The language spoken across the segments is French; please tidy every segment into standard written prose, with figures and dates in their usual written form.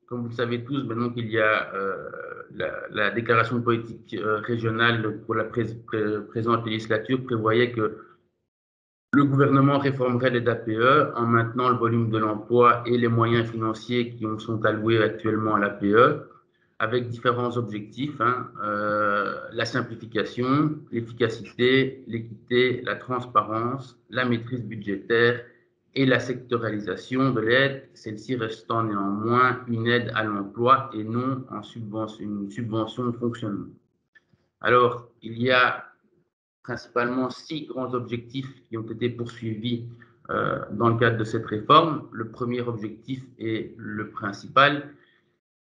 comme vous le savez tous, ben donc, il y a la déclaration de politique régionale pour la présente législature prévoyait que le gouvernement réformerait les APE en maintenant le volume de l'emploi et les moyens financiers qui sont alloués actuellement à l'APE, avec différents objectifs, la simplification, l'efficacité, l'équité, la transparence, la maîtrise budgétaire et la sectoralisation de l'aide, celle-ci restant néanmoins une aide à l'emploi et non une subvention de fonctionnement. Alors, il y a principalement 6 grands objectifs qui ont été poursuivis dans le cadre de cette réforme. Le premier objectif et le principal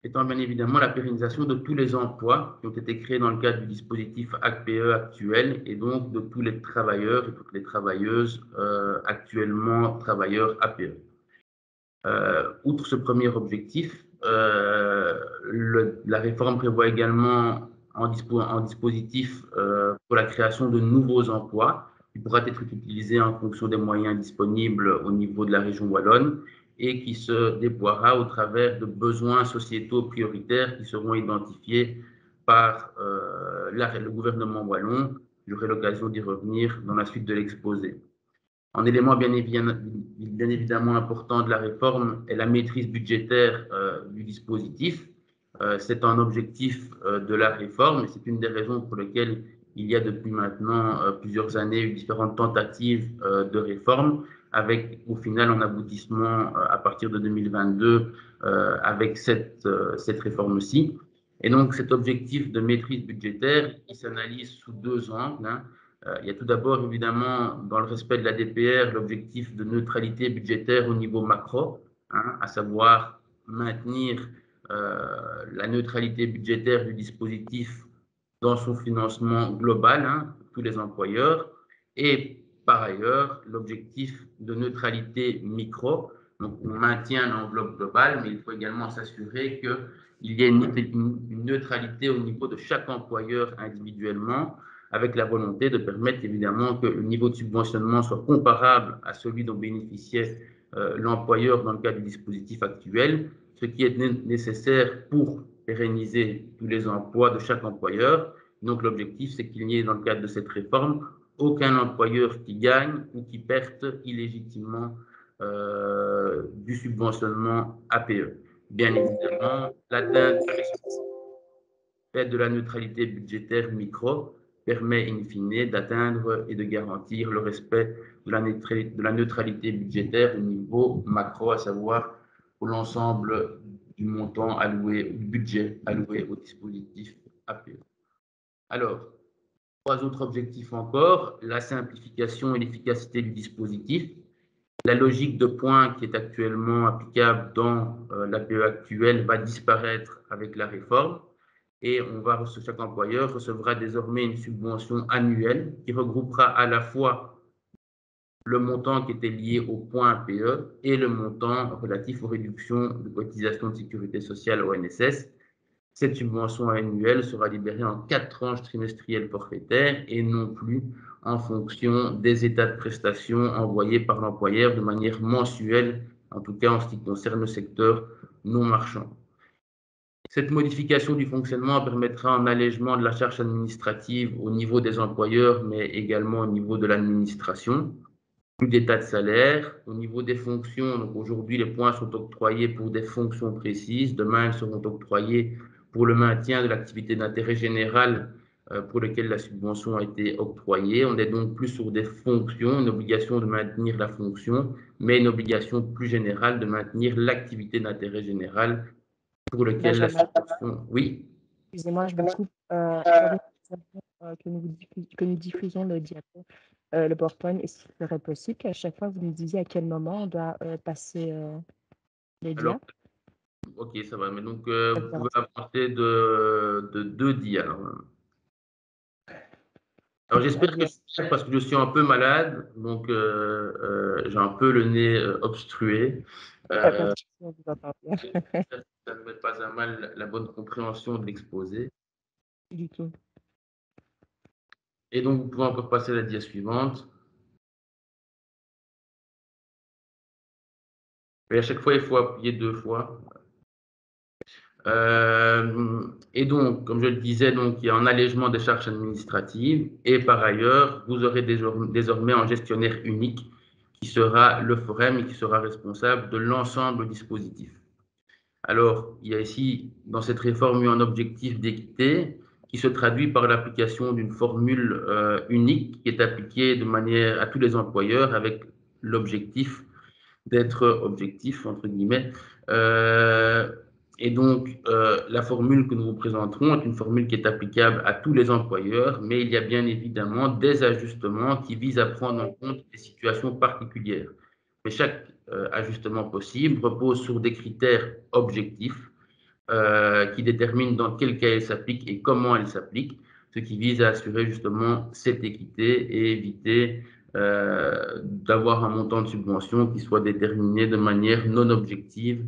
étant bien évidemment la pérennisation de tous les emplois qui ont été créés dans le cadre du dispositif ACPE actuel et donc de tous les travailleurs et toutes les travailleuses actuellement travailleurs APE. Outre ce premier objectif, la réforme prévoit également en dispositif pour la création de nouveaux emplois qui pourra être utilisé en fonction des moyens disponibles au niveau de la région wallonne et qui se déploiera au travers de besoins sociétaux prioritaires qui seront identifiés par le gouvernement wallon. J'aurai l'occasion d'y revenir dans la suite de l'exposé. Un élément bien évidemment important de la réforme est la maîtrise budgétaire du dispositif. C'est un objectif de la réforme et c'est une des raisons pour lesquelles il y a depuis maintenant plusieurs années eu différentes tentatives de réforme avec au final un aboutissement à partir de 2022 avec cette réforme-ci. Et donc cet objectif de maîtrise budgétaire, il s'analyse sous 2 angles. Il y a tout d'abord, évidemment, dans le respect de la DPR, l'objectif de neutralité budgétaire au niveau macro, à savoir maintenir la neutralité budgétaire du dispositif dans son financement global pour tous les employeurs. Et par ailleurs, l'objectif de neutralité micro. Donc, on maintient l'enveloppe globale, mais il faut également s'assurer qu'il y ait une neutralité au niveau de chaque employeur individuellement, avec la volonté de permettre évidemment que le niveau de subventionnement soit comparable à celui dont bénéficiait l'employeur dans le cadre du dispositif actuel, ce qui est nécessaire pour pérenniser tous les emplois de chaque employeur. Donc l'objectif, c'est qu'il n'y ait dans le cadre de cette réforme aucun employeur qui gagne ou qui perde illégitimement du subventionnement APE. Bien évidemment, l'atteinte de la neutralité budgétaire micro permet in fine d'atteindre et de garantir le respect de la neutralité budgétaire au niveau macro, à savoir pour l'ensemble du montant alloué, du budget alloué au dispositif APE. Alors, 3 autres objectifs encore, la simplification et l'efficacité du dispositif, la logique de points qui est actuellement applicable dans l'APE actuelle va disparaître avec la réforme et chaque employeur recevra désormais une subvention annuelle qui regroupera à la fois le montant qui était lié au point APE et le montant relatif aux réductions de cotisations de sécurité sociale ONSS. Cette subvention annuelle sera libérée en 4 tranches trimestrielles forfaitaires et non plus en fonction des états de prestation envoyés par l'employeur de manière mensuelle, en tout cas en ce qui concerne le secteur non marchand. Cette modification du fonctionnement permettra un allègement de la charge administrative au niveau des employeurs, mais également au niveau de l'administration. Plus d'état de salaire. Au niveau des fonctions, donc aujourd'hui, les points sont octroyés pour des fonctions précises. Demain, ils seront octroyés pour le maintien de l'activité d'intérêt général pour lequel la subvention a été octroyée. On est donc plus sur des fonctions, une obligation de maintenir la fonction, mais une obligation plus générale de maintenir l'activité d'intérêt général pour lequel la Benjamin, subvention… Oui. excusez-moi, je vous coupe. J'avais que nous diffusons le diapo, le PowerPoint. Est-ce qu'il serait possible qu'à chaque fois, vous nous disiez à quel moment on doit passer les Alors, dias? ok, ça va. Mais donc, Ça vous vous pouvez dérange pas? avancer de 2 dias. Alors Très j'espère que bien. c'est clair parce que je suis un peu malade, donc j'ai un peu le nez obstrué. Pas de Euh, souci, on vous entend bien. ça ne met pas à mal la bonne compréhension de l'exposé. Du tout. Et donc vous pouvez encore passer à la dia suivante. Et à chaque fois, il faut appuyer 2 fois. Et donc, comme je le disais, donc, il y a un allègement des charges administratives et par ailleurs, vous aurez désormais un gestionnaire unique qui sera le Forem et qui sera responsable de l'ensemble du dispositif. Alors, il y a ici, dans cette réforme, eu un objectif d'équité qui se traduit par l'application d'une formule unique qui est appliquée de manière à tous les employeurs avec l'objectif d'être objectif, entre guillemets. Et donc, la formule que nous vous présenterons est une formule qui est applicable à tous les employeurs, mais il y a bien évidemment des ajustements qui visent à prendre en compte des situations particulières. Mais chaque ajustement possible repose sur des critères objectifs qui déterminent dans quel cas elle s'applique et comment elle s'applique, ce qui vise à assurer justement cette équité et éviter d'avoir un montant de subvention qui soit déterminé de manière non objective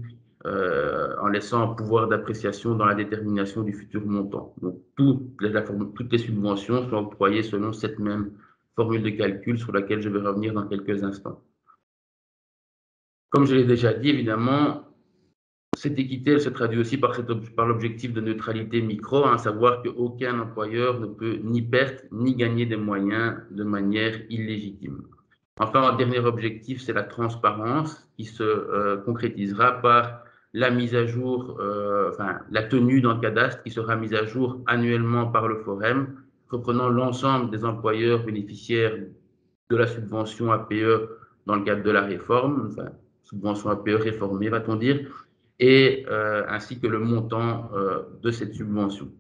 en laissant un pouvoir d'appréciation dans la détermination du futur montant. Donc, toutes les subventions sont octroyées selon cette même formule de calcul sur laquelle je vais revenir dans quelques instants. Comme je l'ai déjà dit, évidemment, cette équité, elle se traduit aussi par l'objectif de neutralité micro, à savoir qu'aucun employeur ne peut ni perdre ni gagner des moyens de manière illégitime. Enfin, un dernier objectif, c'est la transparence qui se concrétisera par la mise à jour, la tenue dans le cadastre qui sera mise à jour annuellement par le Forem, reprenant l'ensemble des employeurs bénéficiaires de la subvention APE dans le cadre de la réforme, subvention APE réformée, va-t-on dire, et ainsi que le montant de cette subvention.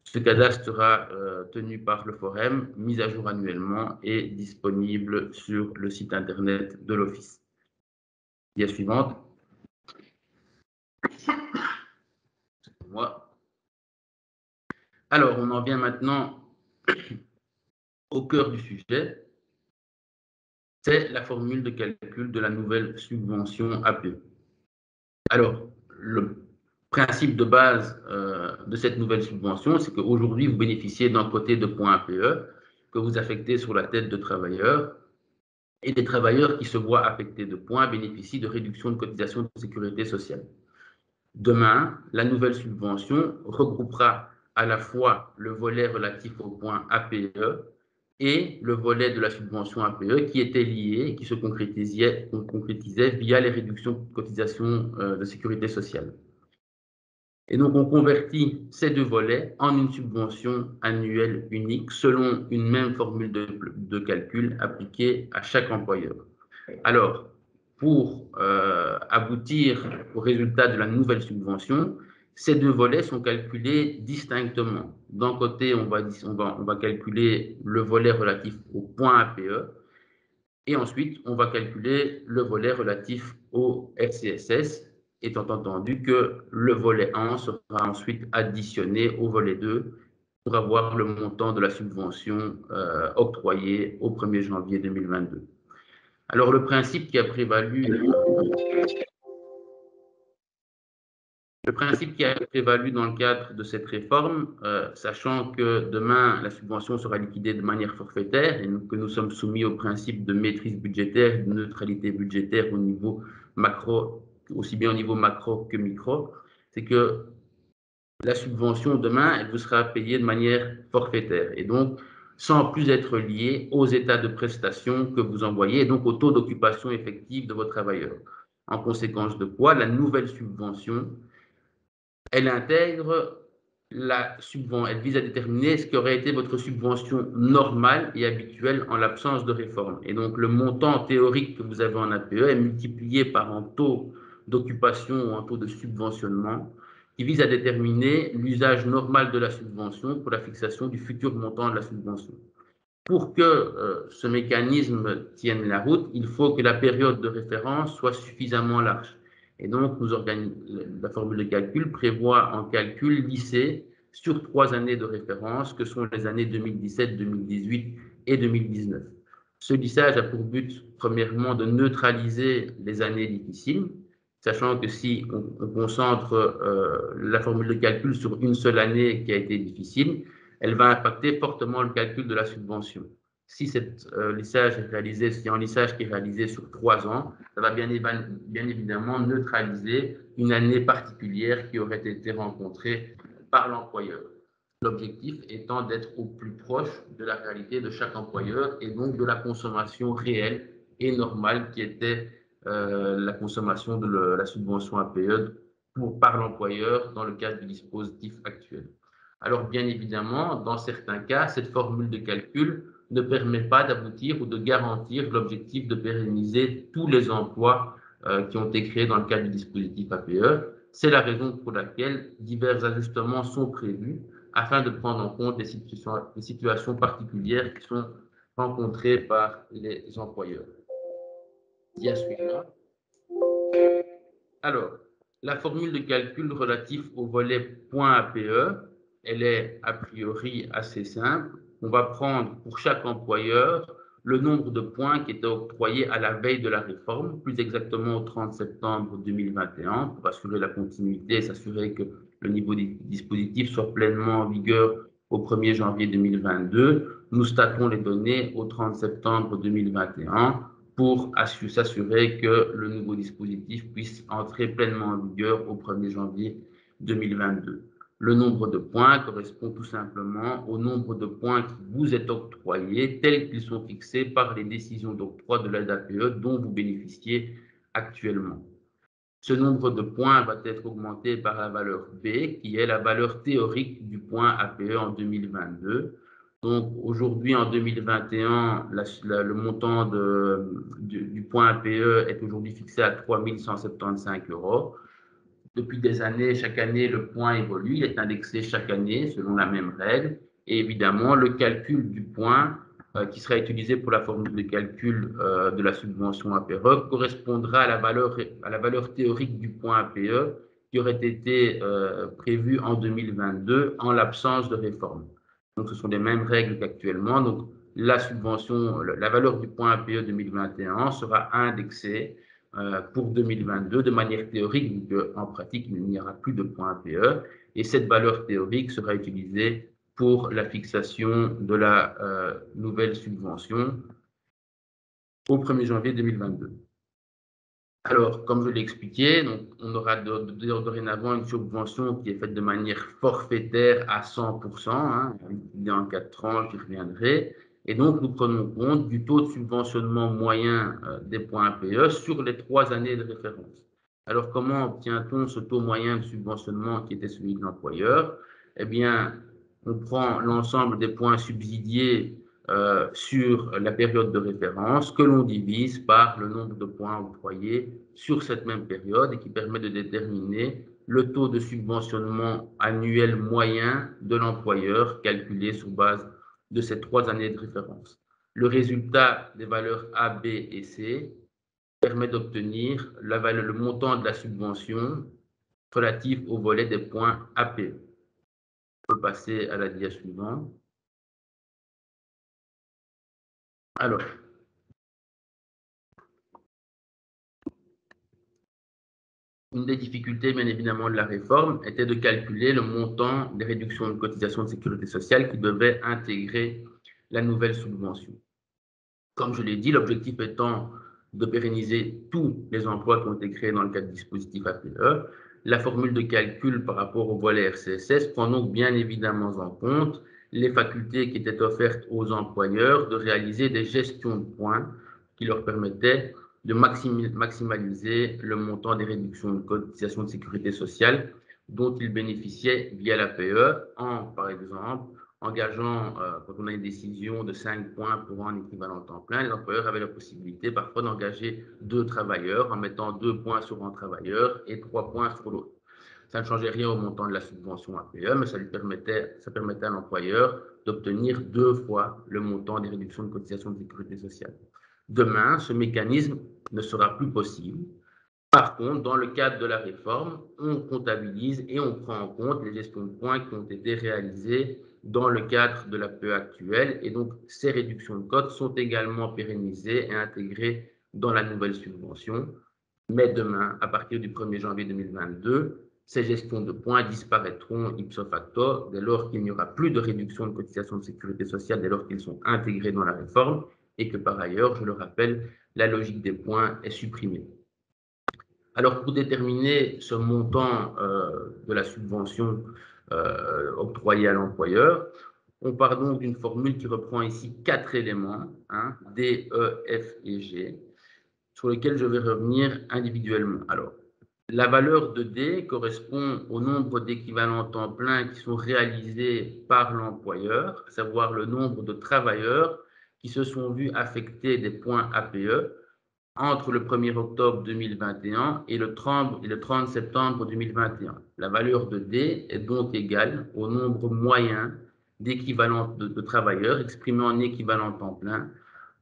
Ce cadastre sera tenu par le Forem, mis à jour annuellement et disponible sur le site internet de l'Office. Dia suivante. Excusez-moi. Alors, on en vient maintenant au cœur du sujet. C'est la formule de calcul de la nouvelle subvention APE. Alors, le principe de base de cette nouvelle subvention, c'est qu'aujourd'hui, vous bénéficiez d'un côté de points APE que vous affectez sur la tête de travailleurs, et des travailleurs qui se voient affectés de points bénéficient de réductions de cotisations de sécurité sociale. Demain, la nouvelle subvention regroupera à la fois le volet relatif aux points APE et le volet de la subvention APE qui était lié et qui se concrétisait via les réductions de cotisations de sécurité sociale. Et donc, on convertit ces deux volets en une subvention annuelle unique selon une même formule de calcul appliquée à chaque employeur. Alors, pour aboutir au résultat de la nouvelle subvention, ces deux volets sont calculés distinctement. D'un côté, on va calculer le volet relatif au point APE et ensuite, on va calculer le volet relatif au FCSS, étant entendu que le volet 1 sera ensuite additionné au volet 2 pour avoir le montant de la subvention octroyée au 1er janvier 2022. Alors, le principe qui a prévalu dans le cadre de cette réforme, sachant que demain, la subvention sera liquidée de manière forfaitaire et que nous sommes soumis au principe de maîtrise budgétaire et de neutralité budgétaire au niveau macro, aussi bien au niveau macro que micro, c'est que la subvention demain, elle vous sera payée de manière forfaitaire et donc sans plus être liée aux états de prestation que vous envoyez et donc au taux d'occupation effective de vos travailleurs. En conséquence de quoi, la nouvelle subvention, elle intègre elle vise à déterminer ce qui aurait été votre subvention normale et habituelle en l'absence de réforme. Et donc, le montant théorique que vous avez en APE est multiplié par un taux d'occupation ou un taux de subventionnement qui vise à déterminer l'usage normal de la subvention pour la fixation du futur montant de la subvention. Pour que ce mécanisme tienne la route, il faut que la période de référence soit suffisamment large. Et donc, la formule de calcul prévoit un calcul lissé sur 3 années de référence, que sont les années 2017, 2018 et 2019. Ce lissage a pour but, premièrement, de neutraliser les années difficiles, sachant que si on concentre la formule de calcul sur une seule année qui a été difficile, elle va impacter fortement le calcul de la subvention. si s'il y a un lissage qui est réalisé sur 3 ans, ça va bien évidemment neutraliser une année particulière qui aurait été rencontrée par l'employeur. L'objectif étant d'être au plus proche de la réalité de chaque employeur et donc de la consommation réelle et normale qui était la consommation de la subvention APE par l'employeur dans le cadre du dispositif actuel. Alors bien évidemment, dans certains cas, cette formule de calcul ne permet pas d'aboutir ou de garantir l'objectif de pérenniser tous les emplois qui ont été créés dans le cadre du dispositif APE. C'est la raison pour laquelle divers ajustements sont prévus afin de prendre en compte les situations particulières qui sont rencontrées par les employeurs. Dia suivant. Alors, la formule de calcul relative au volet point APE, elle est a priori assez simple. On va prendre pour chaque employeur le nombre de points qui étaient octroyés à la veille de la réforme, plus exactement au 30 septembre 2021, pour assurer la continuité et s'assurer que le niveau du dispositif soit pleinement en vigueur au 1er janvier 2022. Nous statons les données au 30 septembre 2021 pour s'assurer que le nouveau dispositif puisse entrer pleinement en vigueur au 1er janvier 2022. Le nombre de points correspond tout simplement au nombre de points qui vous est octroyé tels qu'ils sont fixés par les décisions d'octroi de l'aide APE dont vous bénéficiez actuellement. Ce nombre de points va être augmenté par la valeur B, qui est la valeur théorique du point APE en 2022. Donc aujourd'hui, en 2021, le montant du point APE est aujourd'hui fixé à 3 175 €. Depuis des années, chaque année, le point évolue, il est indexé chaque année selon la même règle. Et évidemment, le calcul du point qui sera utilisé pour la formule de calcul de la subvention APE correspondra à la valeur théorique du point APE qui aurait été prévue en 2022 en l'absence de réforme. Donc, ce sont les mêmes règles qu'actuellement. Donc, la valeur du point APE 2021 sera indexée pour 2022 de manière théorique, vu qu'en pratique, il n'y aura plus de point APE. Et cette valeur théorique sera utilisée pour la fixation de la nouvelle subvention au 1er janvier 2022. Alors, comme je l'ai expliqué, donc, on aura dorénavant une subvention qui est faite de manière forfaitaire à 100%, hein, en 4 tranches, j'y reviendrai. Et donc, nous prenons compte du taux de subventionnement moyen des points APE sur les 3 années de référence. Alors, comment obtient-on ce taux moyen de subventionnement qui était celui de l'employeur? Eh bien, on prend l'ensemble des points subsidiés sur la période de référence que l'on divise par le nombre de points octroyés sur cette même période et qui permet de déterminer le taux de subventionnement annuel moyen de l'employeur calculé sur base de ces 3 années de référence. Le résultat des valeurs A, B et C permet d'obtenir le montant de la subvention relative au volet des points APE. On peut passer à la dia suivante. Alors, une des difficultés, bien évidemment, de la réforme était de calculer le montant des réductions de cotisations de sécurité sociale qui devaient intégrer la nouvelle subvention. Comme je l'ai dit, l'objectif étant de pérenniser tous les emplois qui ont été créés dans le cadre du dispositif APE, la formule de calcul par rapport au volet RCSS prend donc bien évidemment en compte les facultés qui étaient offertes aux employeurs de réaliser des gestions de points qui leur permettaient de maximaliser le montant des réductions de cotisations de sécurité sociale dont ils bénéficiaient via l'APE par exemple, engageant, quand on a une décision de 5 points pour un équivalent temps plein, les employeurs avaient la possibilité parfois d'engager 2 travailleurs en mettant 2 points sur un travailleur et 3 points sur l'autre. Ça ne changeait rien au montant de la subvention APE, mais ça permettait à l'employeur d'obtenir 2 fois le montant des réductions de cotisations de sécurité sociale. Demain, ce mécanisme ne sera plus possible. Par contre, dans le cadre de la réforme, on comptabilise et on prend en compte les gestions de points qui ont été réalisées dans le cadre de l'APE actuelle. Et donc, ces réductions de cotes sont également pérennisées et intégrées dans la nouvelle subvention. Mais demain, à partir du 1er janvier 2022, Ces gestions de points disparaîtront ipso facto dès lors qu'il n'y aura plus de réduction de cotisations de sécurité sociale, dès lors qu'ils sont intégrés dans la réforme et que par ailleurs, je le rappelle, la logique des points est supprimée. Alors, pour déterminer ce montant de la subvention octroyée à l'employeur, on part donc d'une formule qui reprend ici 4 éléments, hein, D, E, F et G, sur lesquels je vais revenir individuellement. Alors, la valeur de D correspond au nombre d'équivalents temps plein qui sont réalisés par l'employeur, à savoir le nombre de travailleurs qui se sont vus affecter des points APE entre le 1er octobre 2021 et le 30 septembre 2021. La valeur de D est donc égale au nombre moyen d'équivalents de travailleurs exprimé en équivalent temps plein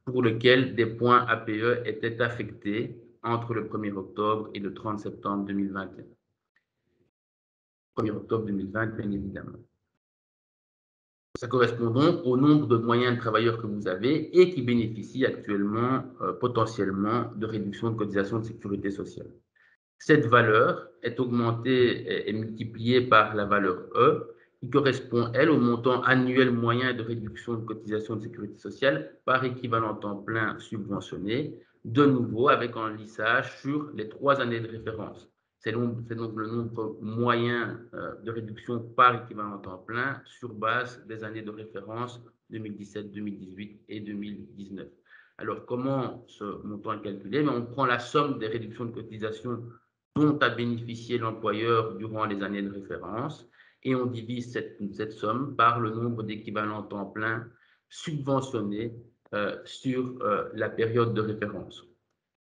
pour lequel des points APE étaient affectés entre le 1er octobre et le 30 septembre 2021. 1er octobre 2020, bien évidemment. Ça correspond donc au nombre de moyens de travailleurs que vous avez et qui bénéficient actuellement potentiellement de réduction de cotisation de sécurité sociale. Cette valeur est augmentée et multipliée par la valeur E, qui correspond, elle, au montant annuel moyen de réduction de cotisation de sécurité sociale par équivalent temps plein subventionné, de nouveau avec un lissage sur les 3 années de référence. C'est donc le nombre moyen de réduction par équivalent temps plein sur base des années de référence 2017, 2018 et 2019. Alors, comment ce montant est calculé? On prend la somme des réductions de cotisation dont a bénéficié l'employeur durant les années de référence et on divise cette somme par le nombre d'équivalents temps plein subventionnés sur la période de référence.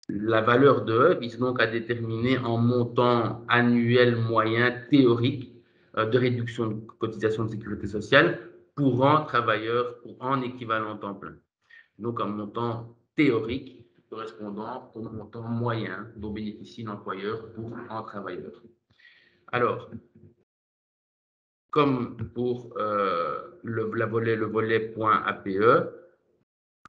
La valeur de E vise donc à déterminer un montant annuel moyen théorique de réduction de cotisation de sécurité sociale pour un travailleur ou en équivalent temps plein. Donc un montant théorique correspondant au montant moyen dont bénéficie l'employeur pour un travailleur. Alors, comme pour le volet point APE,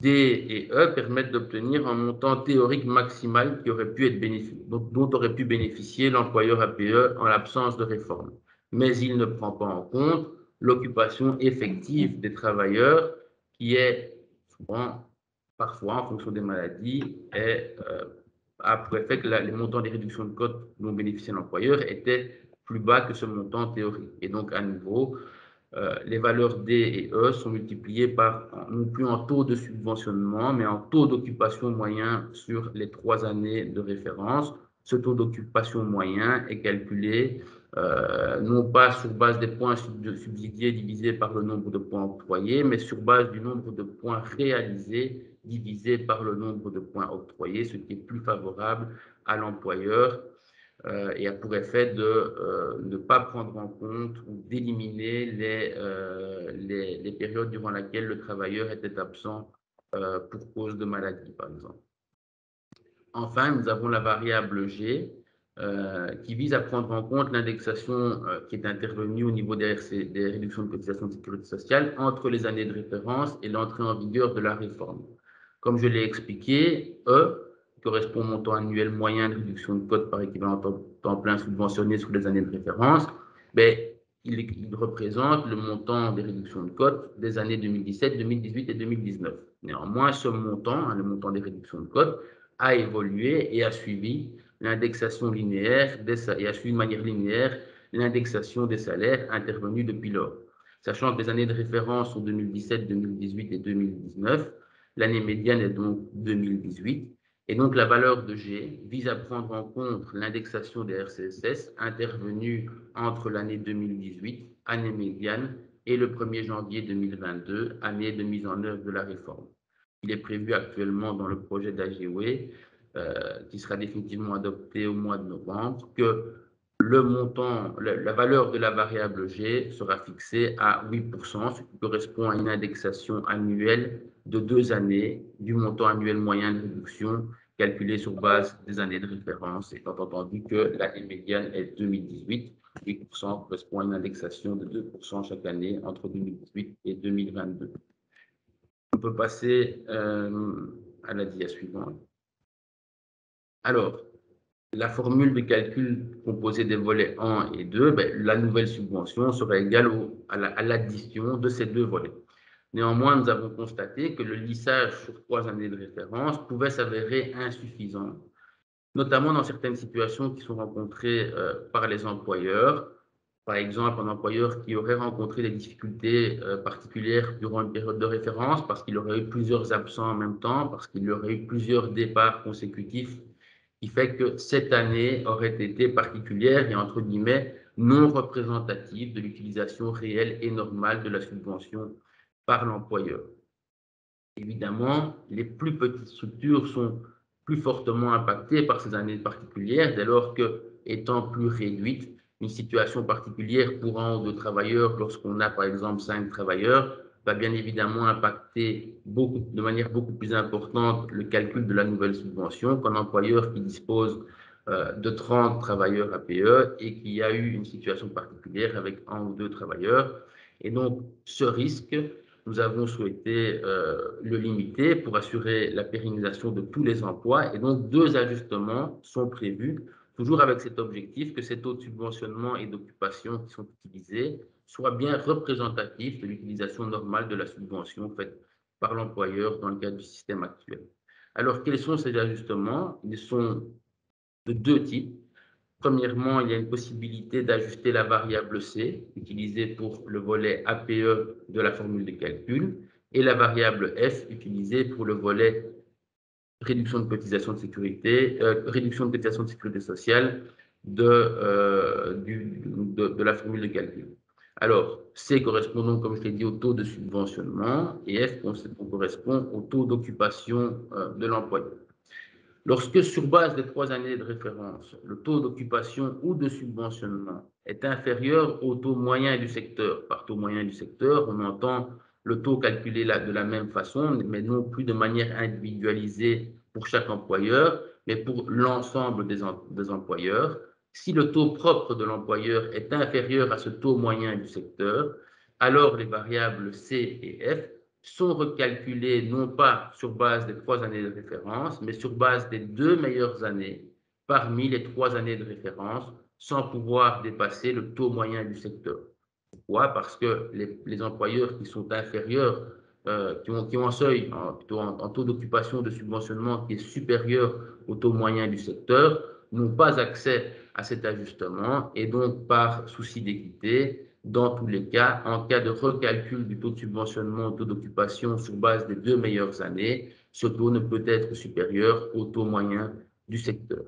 D et E permettent d'obtenir un montant théorique maximal qui aurait pu être dont aurait pu bénéficier l'employeur APE en l'absence de réforme. Mais il ne prend pas en compte l'occupation effective des travailleurs qui est souvent, parfois, en fonction des maladies, a pour effet que les montants des réductions de cotes dont bénéficiait l'employeur étaient plus bas que ce montant théorique. Et donc, à nouveau, les valeurs D et E sont multipliées par non plus en taux de subventionnement, mais en taux d'occupation moyen sur les 3 années de référence. Ce taux d'occupation moyen est calculé non pas sur base des points subsidiés divisés par le nombre de points octroyés, mais sur base du nombre de points réalisés divisé par le nombre de points octroyés, ce qui est plus favorable à l'employeur et a pour effet de ne pas prendre en compte ou d'éliminer les périodes durant lesquelles le travailleur était absent pour cause de maladie, par exemple. Enfin, nous avons la variable G qui vise à prendre en compte l'indexation qui est intervenue au niveau des réductions de cotisation de sécurité sociale entre les années de référence et l'entrée en vigueur de la réforme. Comme je l'ai expliqué, E correspond au montant annuel moyen de réduction de cote par équivalent temps plein subventionné sur les années de référence, mais il représente le montant des réductions de cote des années 2017, 2018 et 2019. Néanmoins, ce montant, le montant des réductions de cote, a évolué et a suivi l'indexation linéaire et a suivi de manière linéaire l'indexation des salaires intervenus depuis lors. Sachant que les années de référence sont 2017, 2018 et 2019, l'année médiane est donc 2018. Et donc, la valeur de G vise à prendre en compte l'indexation des RCSS intervenue entre l'année 2018, année médiane, et le 1er janvier 2022, année de mise en œuvre de la réforme. Il est prévu actuellement dans le projet d'AGOE, qui sera définitivement adopté au mois de novembre, que le montant, la valeur de la variable G sera fixée à 8%, ce qui correspond à une indexation annuelle de 2 années du montant annuel moyen de réduction calculé sur base des années de référence, étant entendu que l'année médiane est 2018. 8% correspond à une indexation de 2% chaque année entre 2018 et 2022. On peut passer à la dia suivante. Alors, la formule de calcul composée des volets 1 et 2, la nouvelle subvention sera égale à l'addition de ces deux volets. Néanmoins, nous avons constaté que le lissage sur 3 années de référence pouvait s'avérer insuffisant, notamment dans certaines situations qui sont rencontrées par les employeurs. Par exemple, un employeur qui aurait rencontré des difficultés particulières durant une période de référence parce qu'il aurait eu plusieurs absents en même temps, parce qu'il y aurait eu plusieurs départs consécutifs, qui fait que cette année aurait été particulière et entre guillemets non représentative de l'utilisation réelle et normale de la subvention par l'employeur. Évidemment, les plus petites structures sont plus fortement impactées par ces années particulières, dès lors que, étant plus réduites, une situation particulière pour un ou deux travailleurs, lorsqu'on a par exemple 5 travailleurs, va bien évidemment impacter de manière beaucoup plus importante le calcul de la nouvelle subvention qu'un employeur qui dispose de 30 travailleurs APE et qui a eu une situation particulière avec un ou deux travailleurs. Et donc, ce risque, nous avons souhaité le limiter pour assurer la pérennisation de tous les emplois. Et donc, 2 ajustements sont prévus, toujours avec cet objectif que ces taux de subventionnement et d'occupation qui sont utilisés soient bien représentatifs de l'utilisation normale de la subvention faite par l'employeur dans le cadre du système actuel. Alors, quels sont ces ajustements? Ils sont de 2 types. Premièrement, il y a une possibilité d'ajuster la variable C, utilisée pour le volet APE de la formule de calcul, et la variable F, utilisée pour le volet réduction de cotisation de sécurité, sociale de la formule de calcul. Alors, C correspond donc, comme je l'ai dit, au taux de subventionnement et F correspond au taux d'occupation de l'employeur. Lorsque, sur base des 3 années de référence, le taux d'occupation ou de subventionnement est inférieur au taux moyen du secteur, par taux moyen du secteur, on entend le taux calculé de la même façon, mais non plus de manière individualisée pour chaque employeur, mais pour l'ensemble des employeurs. Si le taux propre de l'employeur est inférieur à ce taux moyen du secteur, alors les variables C et F sont recalculés non pas sur base des 3 années de référence, mais sur base des 2 meilleures années parmi les 3 années de référence, sans pouvoir dépasser le taux moyen du secteur. Pourquoi? Parce que les employeurs qui sont inférieurs, qui ont un seuil, en taux d'occupation de subventionnement qui est supérieur au taux moyen du secteur, n'ont pas accès à cet ajustement et donc, par souci d'équité, dans tous les cas, en cas de recalcul du taux de subventionnement au taux d'occupation sur base des 2 meilleures années, ce taux ne peut être supérieur au taux moyen du secteur.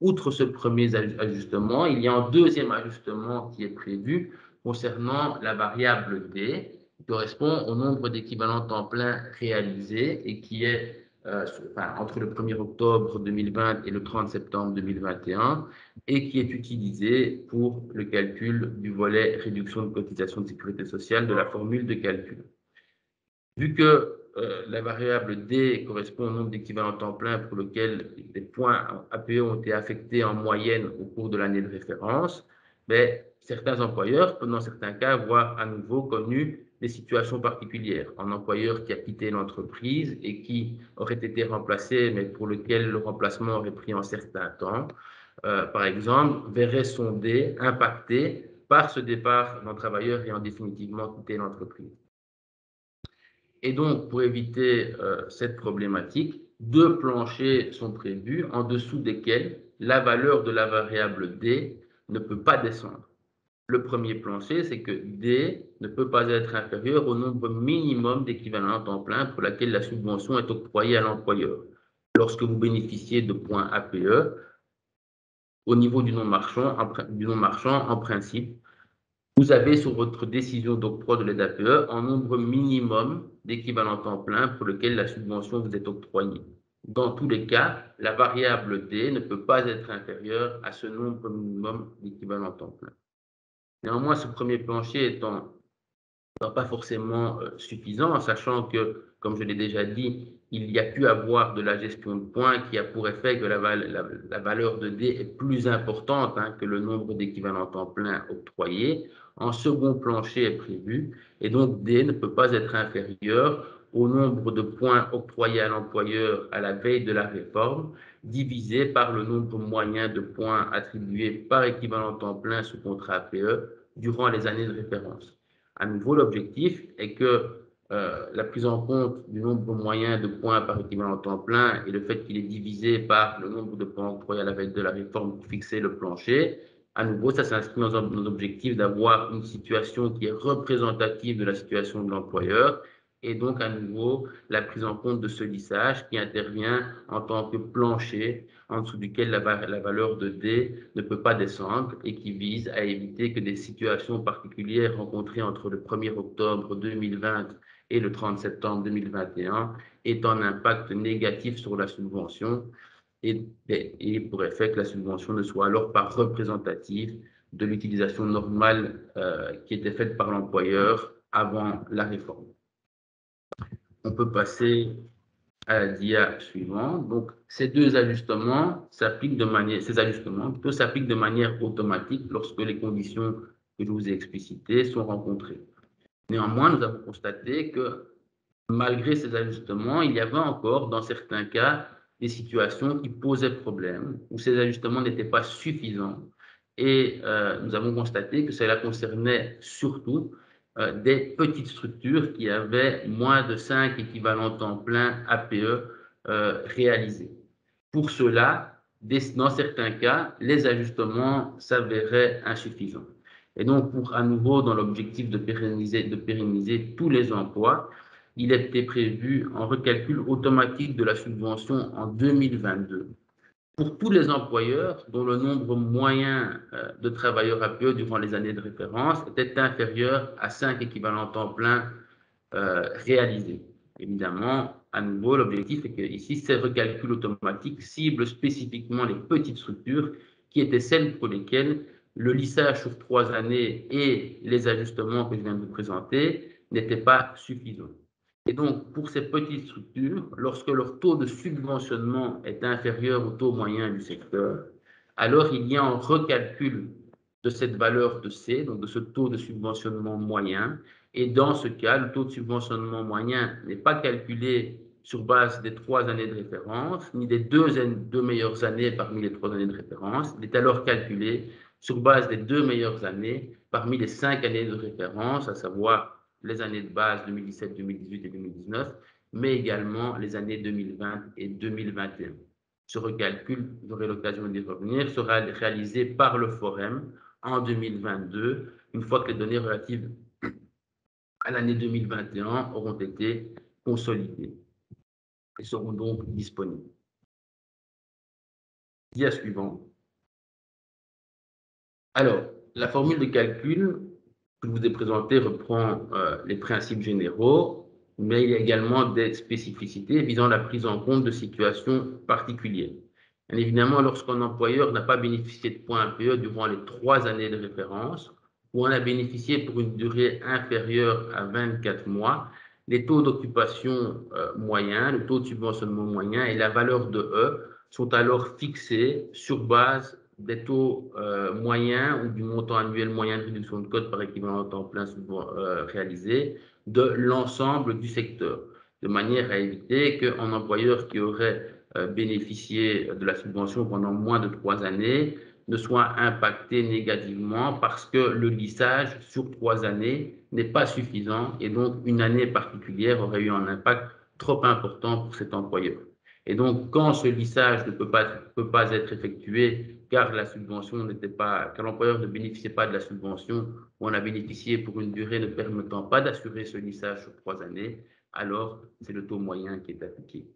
Outre ce premier ajustement, il y a un deuxième ajustement qui est prévu concernant la variable D, qui correspond au nombre d'équivalents temps plein réalisés et qui est entre le 1er octobre 2020 et le 30 septembre 2021 et qui est utilisé pour le calcul du volet réduction de cotisation de sécurité sociale de la formule de calcul. Vu que la variable D correspond au nombre d'équivalents temps plein pour lequel les points APE ont été affectés en moyenne au cours de l'année de référence, certains employeurs peuvent dans certains cas avoir à nouveau connu des situations particulières. Un employeur qui a quitté l'entreprise et qui aurait été remplacé, mais pour lequel le remplacement aurait pris un certain temps, par exemple, verrait son D impacté par ce départ d'un travailleur ayant définitivement quitté l'entreprise. Et donc, pour éviter cette problématique, 2 planchers sont prévus en dessous desquels la valeur de la variable D ne peut pas descendre. Le premier plancher, c'est que D ne peut pas être inférieur au nombre minimum d'équivalents temps plein pour laquelle la subvention est octroyée à l'employeur. Lorsque vous bénéficiez de points APE, au niveau du non-marchand, en principe, vous avez sur votre décision d'octroi de l'aide APE un nombre minimum d'équivalents temps plein pour lequel la subvention vous est octroyée. Dans tous les cas, la variable D ne peut pas être inférieure à ce nombre minimum d'équivalents temps plein. Néanmoins, ce premier plancher étant pas forcément suffisant, en sachant que, comme je l'ai déjà dit, il y a pu avoir de la gestion de points qui a pour effet que la valeur de D est plus importante que le nombre d'équivalents temps plein octroyés. Un second plancher est prévu et donc D ne peut pas être inférieur au nombre de points octroyés à l'employeur à la veille de la réforme divisé par le nombre moyen de points attribués par équivalent temps plein sous contrat APE durant les années de référence. À nouveau, l'objectif est que la prise en compte du nombre moyen de points par équivalent temps plein et le fait qu'il est divisé par le nombre de points octroyés à la veille de la réforme pour fixer le plancher, à nouveau, ça s'inscrit dans nos objectifs d'avoir une situation qui est représentative de la situation de l'employeur et donc à nouveau la prise en compte de ce lissage qui intervient en tant que plancher en dessous duquel la valeur de D ne peut pas descendre et qui vise à éviter que des situations particulières rencontrées entre le 1er octobre 2020 et le 30 septembre 2021 aient un impact négatif sur la subvention et pour effet que la subvention ne soit alors pas représentative de l'utilisation normale qui était faite par l'employeur avant la réforme. On peut passer à la dia suivante. Donc, ces deux ajustements s'appliquent de manière, ces ajustements plutôt s'appliquent de manière automatique lorsque les conditions que je vous ai explicitées sont rencontrées. Néanmoins, nous avons constaté que malgré ces ajustements, il y avait encore, dans certains cas, des situations qui posaient problème, où ces ajustements n'étaient pas suffisants. Et nous avons constaté que cela concernait surtout des petites structures qui avaient moins de 5 équivalents temps plein APE réalisés. Pour cela, dans certains cas, les ajustements s'avéraient insuffisants. Et donc, pour à nouveau, dans l'objectif de pérenniser tous les emplois, il était prévu un recalcul automatique de la subvention en 2022 pour tous les employeurs dont le nombre moyen de travailleurs APE durant les années de référence était inférieur à 5 équivalents temps plein réalisés. Évidemment, à nouveau, l'objectif est que ici, ces recalculs automatiques ciblent spécifiquement les petites structures qui étaient celles pour lesquelles le lissage sur 3 années et les ajustements que je viens de vous présenter n'étaient pas suffisants. Et donc, pour ces petites structures, lorsque leur taux de subventionnement est inférieur au taux moyen du secteur, alors il y a un recalcul de cette valeur de C, donc de ce taux de subventionnement moyen. Et dans ce cas, le taux de subventionnement moyen n'est pas calculé sur base des 3 années de référence, ni des deux meilleures années parmi les 3 années de référence. Il est alors calculé sur base des 2 meilleures années parmi les 5 années de référence, à savoir les années de base 2017, 2018 et 2019, mais également les années 2020 et 2021. Ce recalcul, j'aurai l'occasion d'y revenir, sera réalisé par le Forum en 2022, une fois que les données relatives à l'année 2021 auront été consolidées et seront donc disponibles. Dia suivant. Alors, la formule de calcul que je vous ai présentée reprend les principes généraux, mais il y a également des spécificités visant la prise en compte de situations particulières. Bien évidemment, lorsqu'un employeur n'a pas bénéficié de points APE durant les 3 années de référence, ou en a bénéficié pour une durée inférieure à 24 mois, les taux d'occupation moyens, le taux de subventionnement moyen et la valeur de E sont alors fixés sur base des taux moyens ou du montant annuel moyen de réduction de code par équivalent temps plein réalisé de l'ensemble du secteur, de manière à éviter qu'un employeur qui aurait bénéficié de la subvention pendant moins de 3 années ne soit impacté négativement parce que le lissage sur 3 années n'est pas suffisant et donc une année particulière aurait eu un impact trop important pour cet employeur. Et donc, quand ce lissage ne peut pas être effectué car la subvention n'était pas, car l'employeur ne bénéficiait pas de la subvention ou en a bénéficié pour une durée ne permettant pas d'assurer ce lissage sur 3 années, alors c'est le taux moyen qui est appliqué.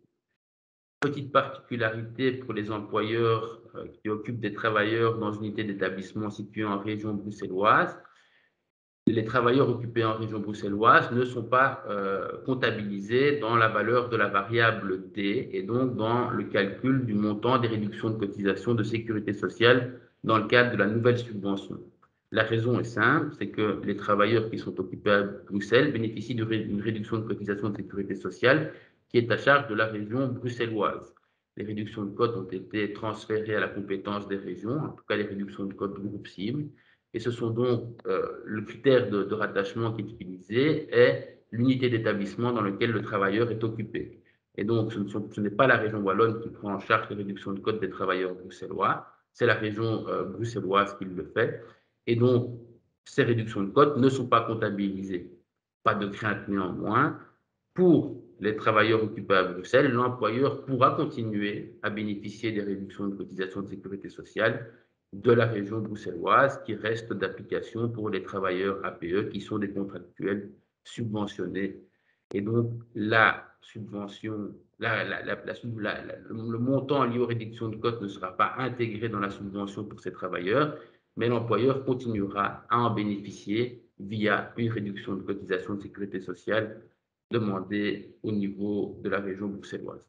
Petite particularité pour les employeurs qui occupent des travailleurs dans une unité d'établissement située en région bruxelloise, les travailleurs occupés en région bruxelloise ne sont pas comptabilisés dans la valeur de la variable D et donc dans le calcul du montant des réductions de cotisation de sécurité sociale dans le cadre de la nouvelle subvention. La raison est simple, c'est que les travailleurs qui sont occupés à Bruxelles bénéficient d'une réduction de cotisation de sécurité sociale qui est à charge de la région bruxelloise. Les réductions de cotes ont été transférées à la compétence des régions, en tout cas les réductions de cotes du groupe cible. Et ce sont donc le critère de rattachement qui est utilisé est l'unité d'établissement dans lequel le travailleur est occupé. Et donc, ce n'est pas la région wallonne qui prend en charge les réductions de cotes des travailleurs bruxellois, c'est la région bruxelloise qui le fait. Et donc, ces réductions de cotes ne sont pas comptabilisées. Pas de crainte néanmoins. Pour les travailleurs occupés à Bruxelles, l'employeur pourra continuer à bénéficier des réductions de cotisation de sécurité sociale de la région bruxelloise qui reste d'application pour les travailleurs APE qui sont des contractuels subventionnés. Et donc, la subvention, le montant lié aux réductions de cotes ne sera pas intégré dans la subvention pour ces travailleurs, mais l'employeur continuera à en bénéficier via une réduction de cotisation de sécurité sociale demandée au niveau de la région bruxelloise.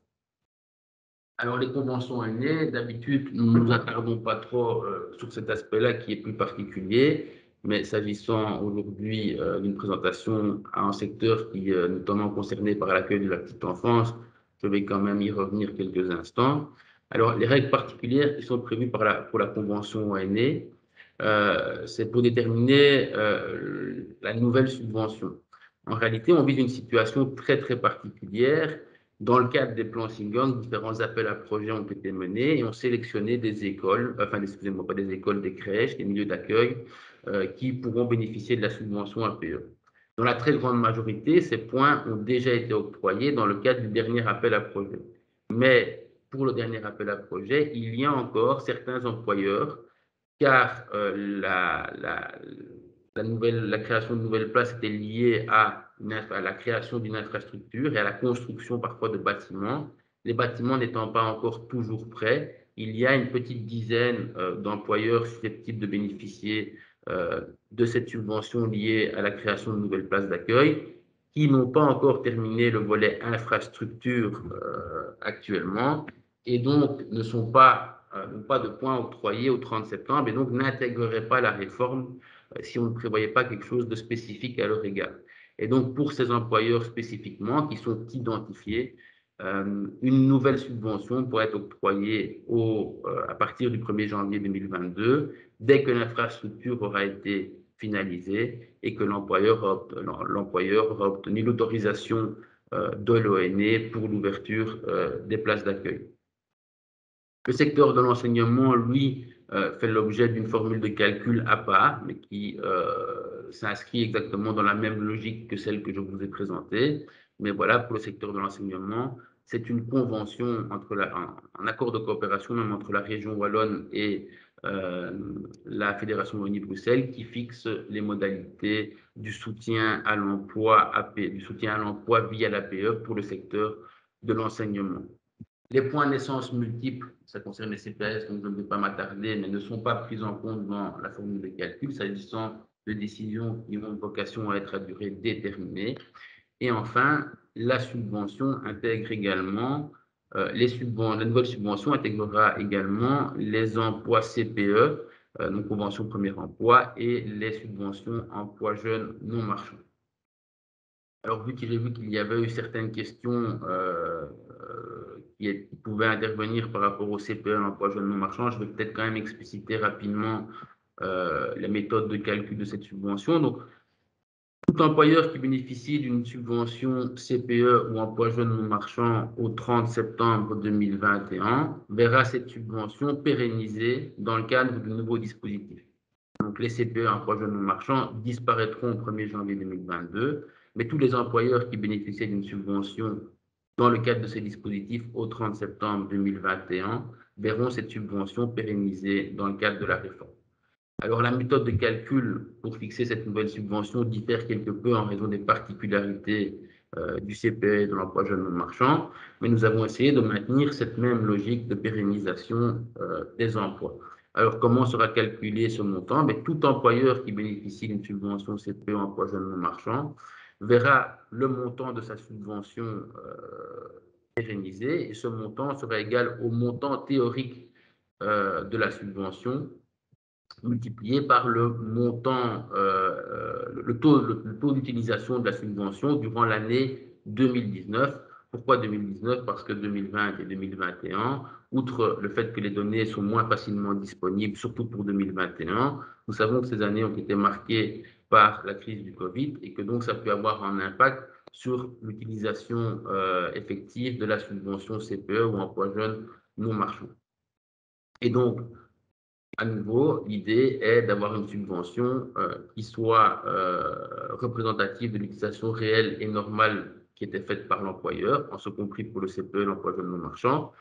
Alors, les conventions aînées, d'habitude, nous ne nous attardons pas trop sur cet aspect-là qui est plus particulier, mais s'agissant aujourd'hui d'une présentation à un secteur qui est notamment concerné par l'accueil de la petite enfance, je vais quand même y revenir quelques instants. Alors, les règles particulières qui sont prévues pour la convention aînée, c'est pour déterminer la nouvelle subvention. En réalité, on vit une situation très, très particulière. Dans le cadre des plans Singang, différents appels à projets ont été menés et ont sélectionné des écoles, enfin, excusez-moi, pas des écoles, des crèches, des milieux d'accueil qui pourront bénéficier de la subvention APE. Dans la très grande majorité, ces points ont déjà été octroyés dans le cadre du dernier appel à projet. Mais pour le dernier appel à projet, il y a encore certains employeurs, car la création de nouvelles places était liée à la création d'une infrastructure et à la construction parfois de bâtiments. Les bâtiments n'étant pas encore toujours prêts, il y a une petite dizaine d'employeurs susceptibles de bénéficier de cette subvention liée à la création de nouvelles places d'accueil qui n'ont pas encore terminé le volet infrastructure actuellement et donc ne sont pas, pas de points octroyés au 30 septembre et donc n'intégreraient pas la réforme si on ne prévoyait pas quelque chose de spécifique à leur égard. Et donc, pour ces employeurs spécifiquement qui sont identifiés, une nouvelle subvention pourrait être octroyée à partir du 1er janvier 2022, dès que l'infrastructure aura été finalisée et que l'employeur aura obtenu l'autorisation de l'ONE pour l'ouverture des places d'accueil. Le secteur de l'enseignement, lui, fait l'objet d'une formule de calcul à part, mais qui s'inscrit exactement dans la même logique que celle que je vous ai présentée. Mais voilà, pour le secteur de l'enseignement, c'est une convention, un accord de coopération même entre la région wallonne et la Fédération Wallonie-Bruxelles qui fixe les modalités du soutien à l'emploi via l'APE pour le secteur de l'enseignement. Les points de naissance multiples, ça concerne les CPS, donc je ne vais pas m'attarder, mais ne sont pas pris en compte dans la formule de calcul, s'agissant de décisions qui ont vocation à être à durée déterminée. Et enfin, la subvention intègre également, la nouvelle subvention intégrera également les emplois CPE, donc convention premier emploi, et les subventions emploi jeunes non marchands. Alors, j'ai vu qu'il y avait eu certaines questions qui pouvaient intervenir par rapport au CPE, l'emploi jeune non marchand, je vais peut-être quand même expliciter rapidement la méthode de calcul de cette subvention. Donc, tout employeur qui bénéficie d'une subvention CPE ou emploi jeune non marchand au 30 septembre 2021 verra cette subvention pérennisée dans le cadre du nouveau dispositif. Donc, les CPE emploi jeune non marchand disparaîtront au 1er janvier 2022, mais tous les employeurs qui bénéficiaient d'une subvention dans le cadre de ces dispositifs au 30 septembre 2021 verront cette subvention pérennisée dans le cadre de la réforme. Alors, la méthode de calcul pour fixer cette nouvelle subvention diffère quelque peu en raison des particularités du CPE et de l'emploi jeune non marchand, mais nous avons essayé de maintenir cette même logique de pérennisation des emplois. Alors, comment sera calculé ce montant? Mais tout employeur qui bénéficie d'une subvention CPE emploi jeune non marchand verra le montant de sa subvention pérennisé et ce montant sera égal au montant théorique de la subvention multiplié par le montant, le taux d'utilisation de la subvention durant l'année 2019. Pourquoi 2019? Parce que 2020 et 2021, outre le fait que les données sont moins facilement disponibles, surtout pour 2021, nous savons que ces années ont été marquées par la crise du Covid et que donc ça peut avoir un impact sur l'utilisation effective de la subvention CPE ou emploi jeune non marchand. Et donc, à nouveau, l'idée est d'avoir une subvention qui soit représentative de l'utilisation réelle et normale qui était faite par l'employeur, en ce compris pour le CPE, l'emploi jeune non marchand.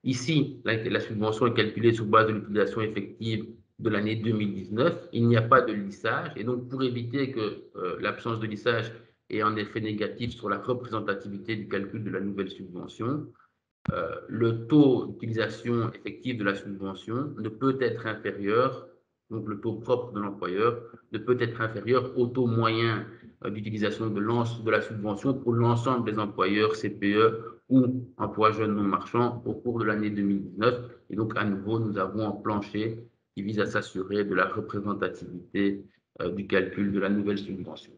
Ici, la subvention est calculée sur base de l'utilisation effective de l'année 2019. Il n'y a pas de lissage. Et donc, pour éviter que l'absence de lissage ait un effet négatif sur la représentativité du calcul de la nouvelle subvention, le taux d'utilisation effective de la subvention ne peut être inférieur, donc le taux propre de l'employeur ne peut être inférieur au taux moyen d'utilisation de la subvention pour l'ensemble des employeurs CPE ou emploi jeunes non marchands au cours de l'année 2019. Et donc, à nouveau, nous avons un plancher qui vise à s'assurer de la représentativité du calcul de la nouvelle subvention.